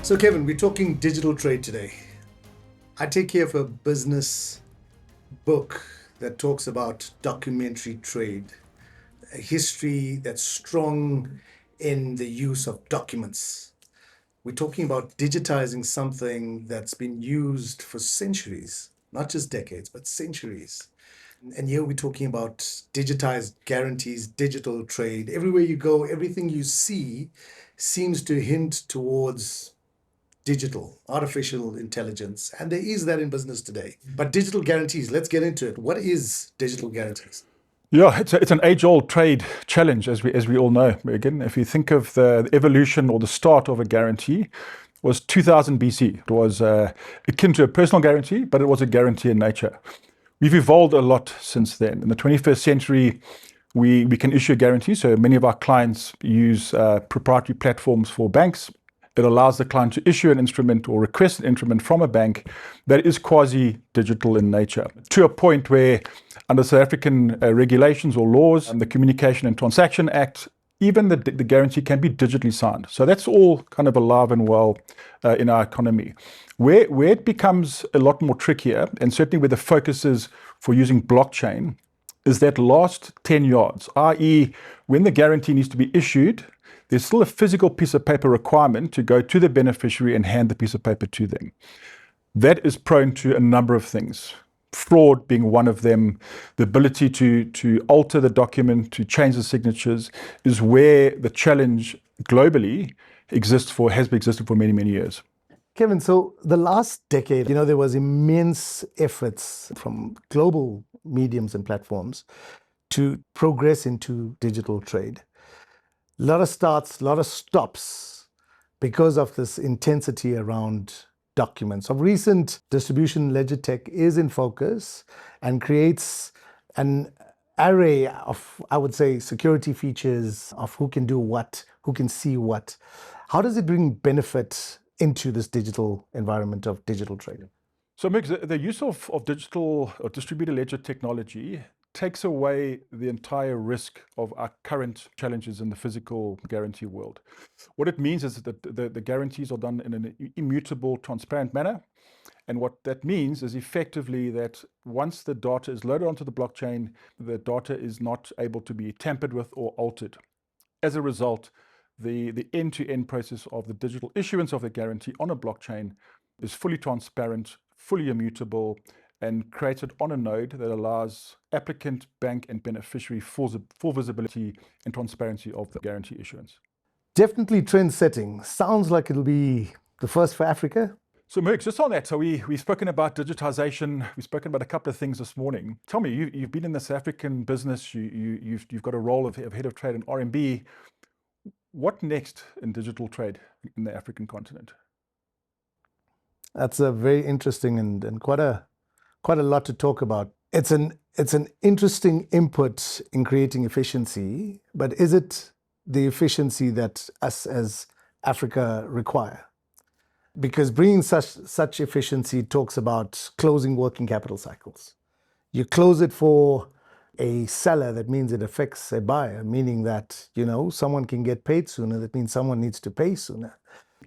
So, Kevin, we're talking digital trade today. I take care of a business book that talks about documentary trade, a history that's strong in the use of documents. We're talking about digitizing something that's been used for centuries, not just decades, but centuries. And here we're talking about digitized guarantees, digital trade. Everywhere you go, everything you see seems to hint towards digital, artificial intelligence. And there is that in business today. But digital guarantees, let's get into it. What is digital guarantees? Yeah, it's an age-old trade challenge, as we all know. Again, if you think of the evolution or the start of a guarantee, was 2000 BC. It was akin to a personal guarantee, but it was a guarantee in nature. We've evolved a lot since then. In the 21st century, we can issue a guarantee. So many of our clients use proprietary platforms for banks. It allows the client to issue an instrument or request an instrument from a bank that is quasi-digital in nature, to a point where under South African regulations or laws, the Communication and Transaction Act, even the guarantee can be digitally signed. So that's all kind of alive and well in our economy. Where it becomes a lot more trickier, and certainly where the focus is for using blockchain, is that last 10 yards, i.e. when the guarantee needs to be issued, there's still a physical piece of paper requirement to go to the beneficiary and hand the piece of paper to them. That is prone to a number of things. Fraud being one of them. The ability to alter the document, to change the signatures, is where the challenge globally has existed for many, many years. Kevin, so the last decade, there was immense efforts from global mediums and platforms to progress into digital trade. A lot of starts, a lot of stops because of this intensity around documents. Of recent, distribution ledger tech is in focus and creates an array of, I would say, security features of who can do what, who can see what. How does it bring benefit into this digital environment of digital trade? So, Mick, the use of digital or distributed ledger technology takes away the entire risk of our current challenges in the physical guarantee world. What it means is that the guarantees are done in an immutable, transparent manner. And what that means is effectively that once the data is loaded onto the blockchain, the data is not able to be tampered with or altered. As a result, the end-to-end process of the digital issuance of the guarantee on a blockchain is fully transparent, fully immutable, and created on a node that allows applicant, bank, and beneficiary full visibility and transparency of the guarantee issuance. Definitely trend setting. Sounds like it'll be the first for Africa. So, Merck, just on that, so we've spoken about digitization, we've spoken about a couple of things this morning. Tell me, you've been in the South African business, you've got a role of head of trade in RMB. What next in digital trade in the African continent? That's a very interesting and quite a lot to talk about. It's an interesting input in creating efficiency, but is it the efficiency that us as Africa require? Because bringing such efficiency talks about closing working capital cycles. You close it for a seller, that means it affects a buyer, meaning that, someone can get paid sooner, that means someone needs to pay sooner.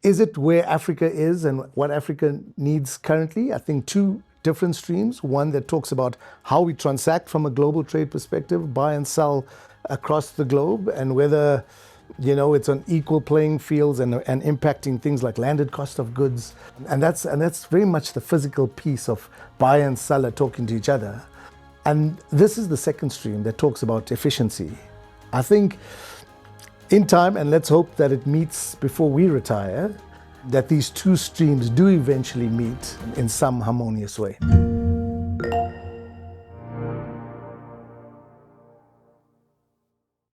Is it where Africa is and what Africa needs currently? I think two different streams. One that talks about how we transact from a global trade perspective, buy and sell across the globe, and whether it's on equal playing fields and impacting things like landed cost of goods. And that's very much the physical piece of buyer and seller talking to each other. And this is the second stream that talks about efficiency. I think in time, and let's hope that it meets before we retire, that these two streams do eventually meet in some harmonious way.